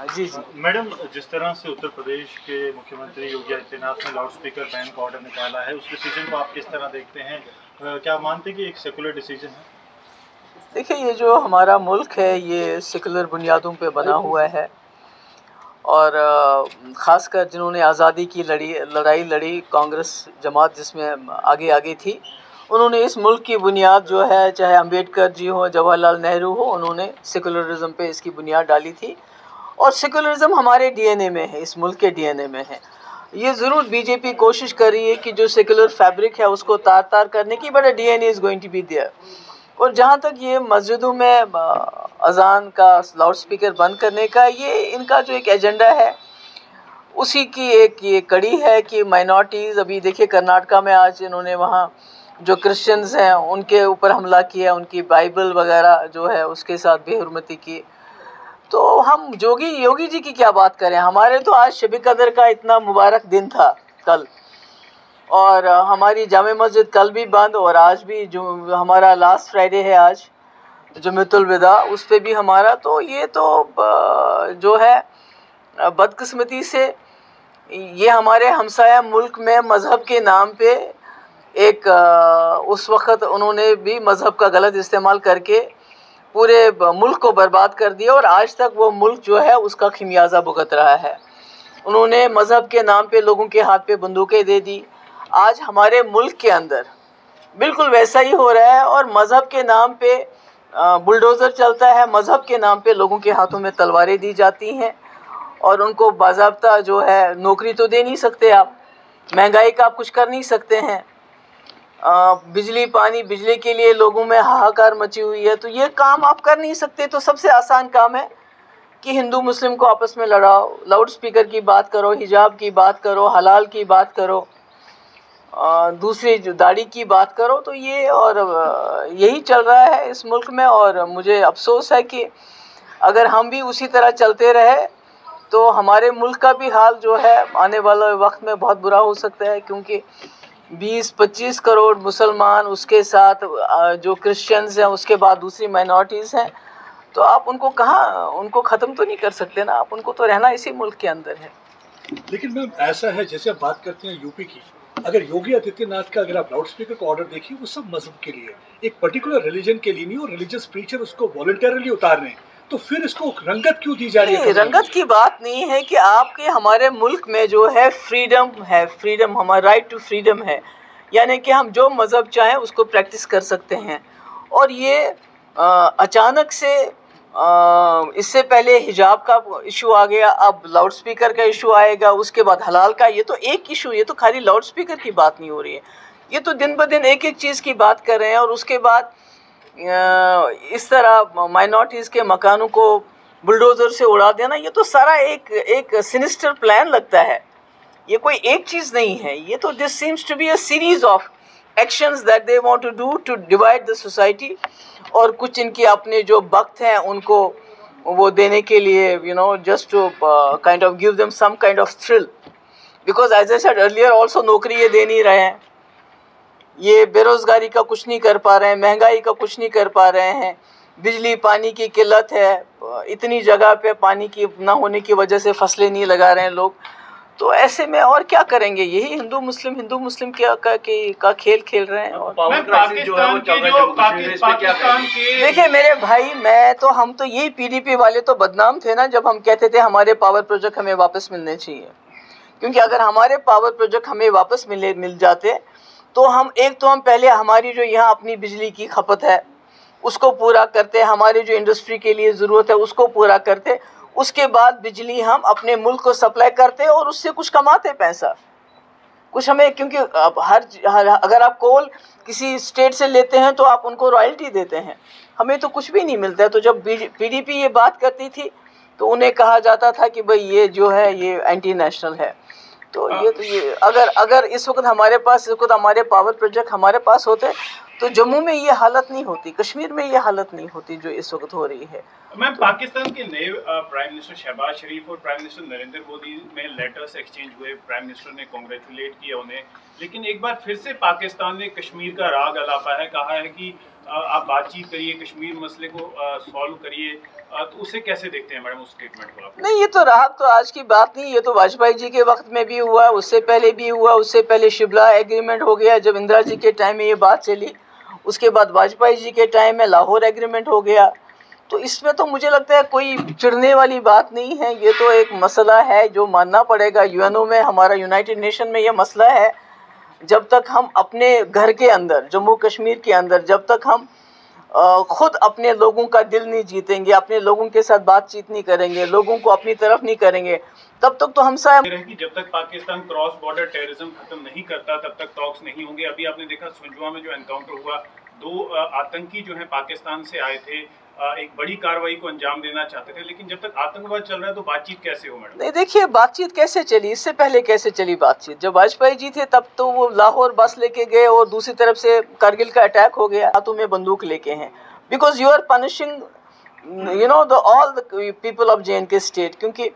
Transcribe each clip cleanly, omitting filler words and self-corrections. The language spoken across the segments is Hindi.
जी जी मैडम, जिस तरह से उत्तर प्रदेश के मुख्यमंत्री योगी आदित्यनाथ ने लाउड स्पीकर बैन का ऑर्डर निकाला है, उस डिसीजन को आप किस तरह देखते हैं? क्या मानते हैं कि एक सेकुलर डिसीजन है? देखिए, ये जो हमारा मुल्क है ये सेकुलर बुनियादों पे बना हुआ है और ख़ासकर जिन्होंने आज़ादी की लड़ाई लड़ी, कांग्रेस जमात जिसमें आगे आगे थी, उन्होंने इस मुल्क की बुनियाद जो है, चाहे अंबेडकर जी हो, जवाहरलाल नेहरू हो, उन्होंने सेकुलरिज़म पे इसकी बुनियाद डाली थी। और सेकुलरिज़म हमारे डीएनए में है, इस मुल्क के डीएनए में है। ये ज़रूर बीजेपी कोशिश कर रही है कि जो सेकुलर फैब्रिक है उसको तार तार करने की, but DNA is going to be there. और जहाँ तक ये मस्जिदों में अजान का लाउड स्पीकर बंद करने का, ये इनका जो एक एजेंडा है उसी की एक ये कड़ी है कि माइनॉरिटीज़, अभी देखिए कर्नाटका में आज इन्होंने वहाँ जो क्रिश्चियंस हैं उनके ऊपर हमला किया, उनकी बाइबल वगैरह जो है उसके साथ बेहुरमती की। तो हम योगी जी की क्या बात करें, हमारे तो आज शब कदर का इतना मुबारक दिन था कल, और हमारी जामे मस्जिद कल भी बंद, और आज भी जो हमारा लास्ट फ्राइडे है आज जुम्मतुल विदा, उस पर भी हमारा, तो ये तो जो है बदकिस्मती से ये हमारे हमसाया मुल्क में मज़हब के नाम पे एक उस वक़्त उन्होंने भी मज़हब का गलत इस्तेमाल करके पूरे मुल्क को बर्बाद कर दिया, और आज तक वो मुल्क जो है उसका खिमियाजा भुगत रहा है। उन्होंने मज़हब के नाम पे लोगों के हाथ पे बंदूकें दे दी। आज हमारे मुल्क के अंदर बिल्कुल वैसा ही हो रहा है, और मज़हब के नाम पे बुलडोज़र चलता है, मज़हब के नाम पे लोगों के हाथों में तलवारें दी जाती हैं, और उनको बाज़ाब्ता जो है नौकरी तो दे नहीं सकते आप, महंगाई का आप कुछ कर नहीं सकते हैं, बिजली के लिए लोगों में हाहाकार मची हुई है, तो ये काम आप कर नहीं सकते। तो सबसे आसान काम है कि हिंदू मुस्लिम को आपस में लड़ाओ, लाउड स्पीकर की बात करो, हिजाब की बात करो, हलाल की बात करो, दूसरी जो दाढ़ी की बात करो, तो ये और यही चल रहा है इस मुल्क में। और मुझे अफसोस है कि अगर हम भी उसी तरह चलते रहे तो हमारे मुल्क का भी हाल जो है आने वाले वक्त में बहुत बुरा हो सकता है, क्योंकि 20-25 करोड़ मुसलमान, उसके साथ जो क्रिश्चियंस हैं, उसके बाद दूसरी माइनॉरिटीज़ हैं, तो आप उनको उनको ख़त्म तो नहीं कर सकते ना, आप उनको तो रहना इसी मुल्क के अंदर है। लेकिन मैम ऐसा है, जैसे आप बात करते हैं यूपी की, अगर योगी आदित्यनाथ का अगर आप लाउड स्पीकर का ऑर्डर देखिए, वो सब मजहब के लिए, एक पर्टिकुलर रिलीजन के लिए नहीं, और रिलीजियस प्रीचर उसको वॉलंटरली उतार रहे हैं, तो फिर इसको रंगत क्यों दी जा रही है? रंगत की बात नहीं है कि आपके हमारे मुल्क में जो है फ्रीडम है, फ्रीडम, हमारा राइट टू फ्रीडम है, यानी कि हम जो मज़हब चाहें उसको प्रैक्टिस कर सकते हैं। और ये अचानक से इससे पहले हिजाब का इशू आ गया, अब लाउड स्पीकर का इशू आएगा, उसके बाद हलाल का। ये तो एक इशू, ये तो खाली लाउड स्पीकर की बात नहीं हो रही है, ये तो दिन ब दिन एक एक चीज़ की बात कर रहे हैं। और उसके बाद इस तरह माइनॉरिटीज़ के मकानों को बुलडोज़र से उड़ा देना, ये तो सारा एक सिनिस्टर प्लान लगता है, ये कोई एक चीज़ नहीं है। ये तो this seems to be a series of actions that they want to do to divide the society, और कुछ इनके अपने जो वक्त हैं उनको वो देने के लिए just to kind of give them some kind of thrill, because as I said earlier also नौकरी ये दे नहीं रहे हैं, ये बेरोज़गारी का कुछ नहीं कर पा रहे हैं, महंगाई का कुछ नहीं कर पा रहे हैं, बिजली पानी की किल्लत है, इतनी जगह पे पानी की ना होने की वजह से फसलें नहीं लगा रहे हैं लोग। तो ऐसे में और क्या करेंगे, यही हिंदू मुस्लिम का खेल खेल रहे हैं। और देखिए मेरे भाई, हम तो यही पीडीपी वाले तो बदनाम थे ना जब हम कहते थे हमारे पावर प्रोजेक्ट हमें वापस मिलने चाहिए, क्योंकि अगर हमारे पावर प्रोजेक्ट हमें वापस मिल जाते तो हम पहले हमारी जो यहाँ अपनी बिजली की खपत है उसको पूरा करते, हमारी जो इंडस्ट्री के लिए ज़रूरत है उसको पूरा करते, उसके बाद बिजली हम अपने मुल्क को सप्लाई करते और उससे कुछ कमाते पैसा कुछ हमें, क्योंकि अब अगर आप कोल किसी स्टेट से लेते हैं तो आप उनको रॉयल्टी देते हैं, हमें तो कुछ भी नहीं मिलता है। तो जब पीडीपी ये बात करती थी तो उन्हें कहा जाता था कि भाई ये जो है ये एंटी नेशनल है। तो ये अगर इस वक्त हमारे पावर प्रोजेक्ट हमारे पास होते तो जम्मू में ये हालत नहीं होती, कश्मीर में ये हालत नहीं होती जो इस वक्त हो रही है। मैम, पाकिस्तान के नए प्राइम मिनिस्टर शहबाज शरीफ और प्राइम मिनिस्टर नरेंद्र मोदी में लेटर्स एक्सचेंज हुए, प्राइम मिनिस्टर ने कांग्रेचुलेट किया उन्हें, लेकिन एक बार फिर से पाकिस्तान ने कश्मीर का राग अलापा है, कहा है कि आप बातचीत करिए, कश्मीर मसले को सॉल्व करिए, तो उसे कैसे देखते हैं मैडम उस स्टेटमेंट को आप? नहीं, ये तो राहत तो आज की बात नहीं, ये तो वाजपेयी जी के वक्त में भी हुआ, उससे पहले भी हुआ, उससे पहले शिमला एग्रीमेंट हो गया जब इंदिरा जी के टाइम में ये बात चली, उसके बाद वाजपेयी जी के टाइम में लाहौर एग्रीमेंट हो गया। तो इसमें तो मुझे लगता है कोई चिढ़ने वाली बात नहीं है, ये तो एक मसला है जो मानना पड़ेगा। यूएनओ में, हमारा यूनाइटेड नेशन में ये मसला है, जब तक हम अपने घर के अंदर, जम्मू कश्मीर के अंदर, जब तक हम खुद अपने लोगों का दिल नहीं जीतेंगे, अपने लोगों के साथ बातचीत नहीं करेंगे, लोगों को अपनी तरफ नहीं करेंगे, तब तक तो हम जब तक पाकिस्तान क्रॉस बॉर्डर टेररिज्म खत्म नहीं करता तब तक टॉक्स नहीं होंगे। अभी आपने देखा सुंजवा में जो एनकाउंटर हुआ, 2 आतंकी जो है पाकिस्तान से आए थे, एक बड़ी कार्रवाई को अंजाम देना चाहते थे, लेकिन जब तक आतंकवाद चल रहा है तो बातचीत कैसे हो मैडम? नहीं, देखिए बातचीत कैसे चली, इससे पहले कैसे चली बातचीत? जब वाजपेयी जी थे तब तो वो लाहौर बस लेके गए और दूसरी तरफ से कारगिल का अटैक हो गया, हाथों में बंदूक लेके हैं, because you are punishing all the people of JNK state. क्योंकि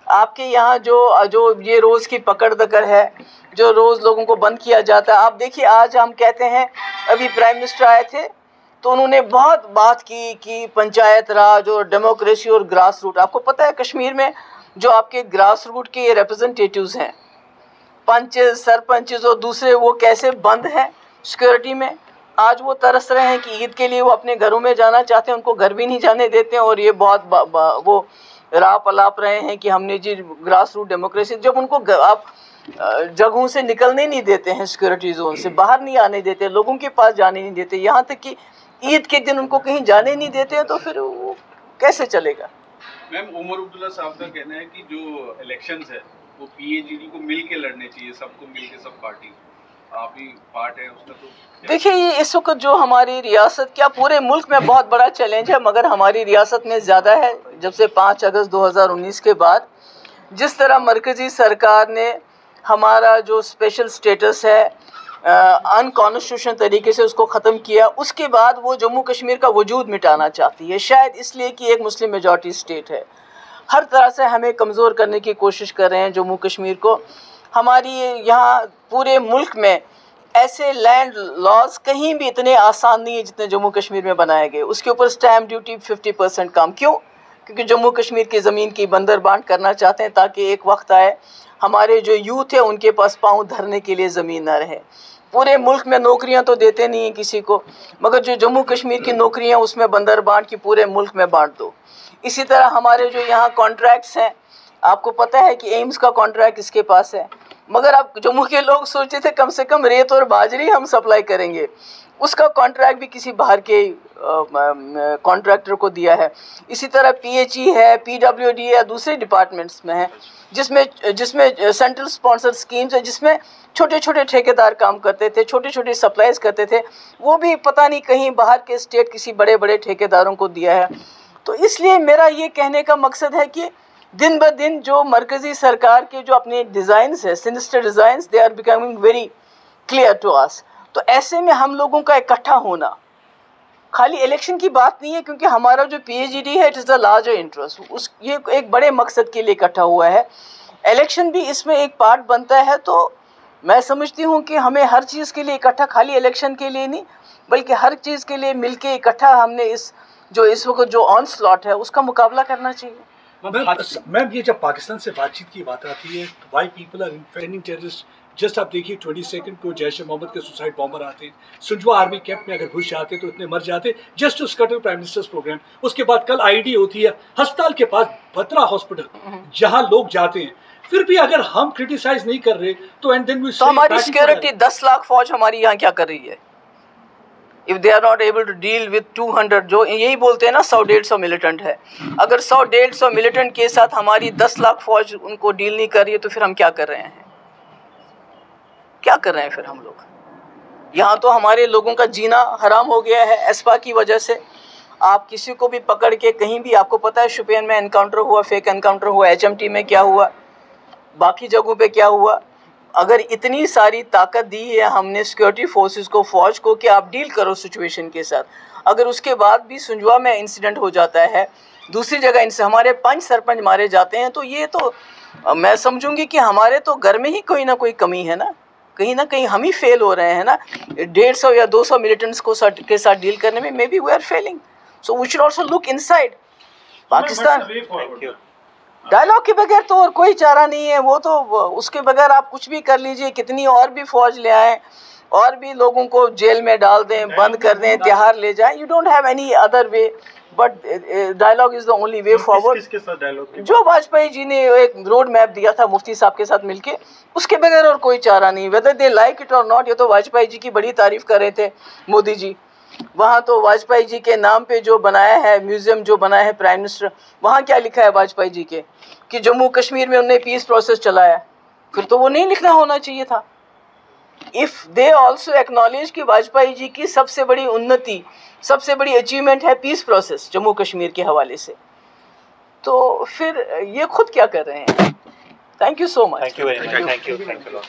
आपके यहाँ जो ये रोज़ की पकड़ दकड़ है, जो रोज़ लोगों को बंद किया जाता है, आप देखिए आज हम कहते हैं, अभी प्राइम मिनिस्टर आए थे तो उन्होंने बहुत बात की कि पंचायत राज और डेमोक्रेसी और ग्रास रूट। आपको पता है कश्मीर में जो आपके ग्रास रूट के रिप्रेजेंटेटिव्स हैं, पंचेस, सरपंचेस और दूसरे, वो कैसे बंद हैं सिक्योरिटी में। आज वो तरस रहे हैं कि ईद के लिए वो अपने घरों में जाना चाहते हैं, उनको घर भी नहीं जाने देते हैं, और ये बहुत वो राप अलाप रहे हैं कि हमने जी ग्रास रूट डेमोक्रेसी। जब उनको आप जगहों से निकलने नहीं देते हैं, सिक्योरिटी जोन से बाहर नहीं आने देते, लोगों के पास जाने नहीं देते, यहाँ तक कि ईद के दिन उनको कहीं जाने नहीं देते हैं, तो फिर वो कैसे चलेगा? मैम, उमर अब्दुल्ला साहब का कहना है कि जो इलेक्शंस है वो PAGD को मिल के लड़ने चाहिए, सबको मिल के, सब पार्टी, आप ही पार्ट है उसका। तो देखिए, ये इस वक्त जो हमारी रियासत, क्या पूरे मुल्क में बहुत बड़ा चैलेंज है, मगर हमारी रियासत में ज़्यादा है। जब से 5 अगस्त 2019 के बाद जिस तरह मरकज़ी सरकार ने हमारा जो स्पेशल स्टेटस है अनकॉन्स्टिट्यूशनल तरीके से उसको ख़त्म किया, उसके बाद वो जम्मू कश्मीर का वजूद मिटाना चाहती है, शायद इसलिए कि एक मुस्लिम मेजॉरिटी स्टेट है। हर तरह से हमें कमज़ोर करने की कोशिश कर रहे हैं जम्मू कश्मीर को। हमारी यहाँ पूरे मुल्क में ऐसे लैंड लॉज कहीं भी इतने आसान नहीं है जितने जम्मू कश्मीर में बनाए गए। उसके ऊपर स्टैम्प ड्यूटी 50% कम, क्यों? क्योंकि जम्मू कश्मीर की ज़मीन की बंदर बांट करना चाहते हैं, ताकि एक वक्त आए हमारे जो यूथ है उनके पास पाँव धरने के लिए ज़मीन न रहे। पूरे मुल्क में नौकरियां तो देते नहीं हैं किसी को, मगर जो जम्मू कश्मीर की नौकरियां उसमें बंदर बांट की पूरे मुल्क में बांट दो। इसी तरह हमारे जो यहाँ कॉन्ट्रैक्ट्स हैं, आपको पता है कि एम्स का कॉन्ट्रैक्ट इसके पास है, मगर अब जम्मू के लोग सोचते थे कम से कम रेत और बाजरी हम सप्लाई करेंगे, उसका कॉन्ट्रैक्ट भी किसी बाहर के कॉन्ट्रैक्टर को दिया है। इसी तरह PHE है, PWD है, दूसरे डिपार्टमेंट्स में है, जिसमें सेंट्रल स्पॉन्सर स्कीम्स है, जिसमें छोटे छोटे ठेकेदार काम करते थे, छोटे छोटे सप्लाईज करते थे, वो भी पता नहीं कहीं बाहर के स्टेट किसी बड़े बड़े ठेकेदारों को दिया है। तो इसलिए मेरा ये कहने का मकसद है कि दिन ब दिन जो मरकज़ी सरकार के जो अपने डिज़ाइंस है, sinister designs, they are becoming very clear to us. तो ऐसे में हम लोगों का इकट्ठा होना, खाली इलेक्शन की बात नहीं है, क्योंकि हमारा जो PAGD है it is the larger interest, ये एक बड़े मकसद के लिए इकट्ठा हुआ है। इलेक्शन भी इसमें एक पार्ट बनता है। तो मैं समझती हूँ कि हमें हर चीज़ के लिए इकट्ठा, खाली इलेक्शन के लिए नहीं, बल्कि हर चीज़ के लिए मिलके इकट्ठा हमने इस वक्त जो ऑन स्लॉट है उसका मुकाबला करना चाहिए। मैम, ये जब पाकिस्तान से बातचीत की बात आती है, why people are defending terrorist, just आप देखिए 22 को जैश ए मोहम्मद के सुसाइड बॉम्बर आते हैं, सुंजवा आर्मी कैंप में अगर घुस जाते तो इतने मर जाते just to scatter prime minister's program. उसके बाद कल IED होती है अस्पताल के पास, भतरा हॉस्पिटल, जहां लोग जाते हैं। फिर भी अगर हम क्रिटिसाइज नहीं कर रहे तो एंड देन वी से हमारी सिक्योरिटी 10 लाख फौज हमारी यहाँ क्या कर रही है? If they are not able to deal with 200, जो यही बोलते हैं ना 100-150 मिलिटेंट है, अगर 100-150 मिलिटेंट के साथ हमारी 10 लाख फौज उनको डील नहीं कर रही है, तो फिर हम क्या कर रहे हैं? क्या कर रहे हैं फिर हम लोग? यहाँ तो हमारे लोगों का जीना हराम हो गया है एस्पा की वजह से। आप किसी को भी पकड़ के कहीं भी, आपको पता है शुपियन में एनकाउंटर हुआ, फेक एनकाउंटर हुआ, HMT में क्या हुआ, बाकी जगहों पे क्या हुआ। अगर इतनी सारी ताकत दी है हमने सिक्योरिटी फोर्सेस को, फौज को, कि आप डील करो सिचुएशन के साथ, अगर उसके बाद भी सुंजवा में इंसिडेंट हो जाता है, दूसरी जगह इनसे हमारे 5 सरपंच मारे जाते हैं, तो ये तो मैं समझूंगी कि हमारे तो घर में ही कोई ना कोई कमी है ना। कहीं ना कहीं हम ही फेल हो रहे हैं ना 150 या 200 मिलिटेंट्स के साथ डील करने में। Maybe we are failing, so we should also look inside Pakistan. Dialogue के बगैर तो और कोई चारा नहीं है, वो तो उसके बगैर आप कुछ भी कर लीजिए, कितनी और भी फौज ले आए और भी लोगों को जेल में डाल दें, बंद कर दें, तिहार ले जाएं, you don't have any other way but dialogue is the only way forward. किसके साथ डायलॉग? जो वाजपेयी जी ने एक रोड मैप दिया था मुफ्ती साहब के साथ मिलके, उसके बगैर और कोई चारा नहीं। वेदर दे लाइक इट और नॉट, ये तो वाजपेयी जी की बड़ी तारीफ कर रहे थे मोदी जी। वहाँ तो वाजपेयी जी के नाम पे जो बनाया है म्यूजियम, जो बनाया है प्राइम मिनिस्टर, वहाँ क्या लिखा है वाजपेयी जी के कि जम्मू कश्मीर में उन्होंने पीस प्रोसेस चलाया? फिर तो वो नहीं लिखना होना चाहिए था। इफ दे ऑल्सो एक्नॉलेज कि वाजपेयी जी की सबसे बड़ी उन्नति, सबसे बड़ी अचीवमेंट है पीस प्रोसेस जम्मू कश्मीर के हवाले से, तो फिर ये खुद क्या कर रहे हैं? Thank you so much. Thank you very much. Thank you.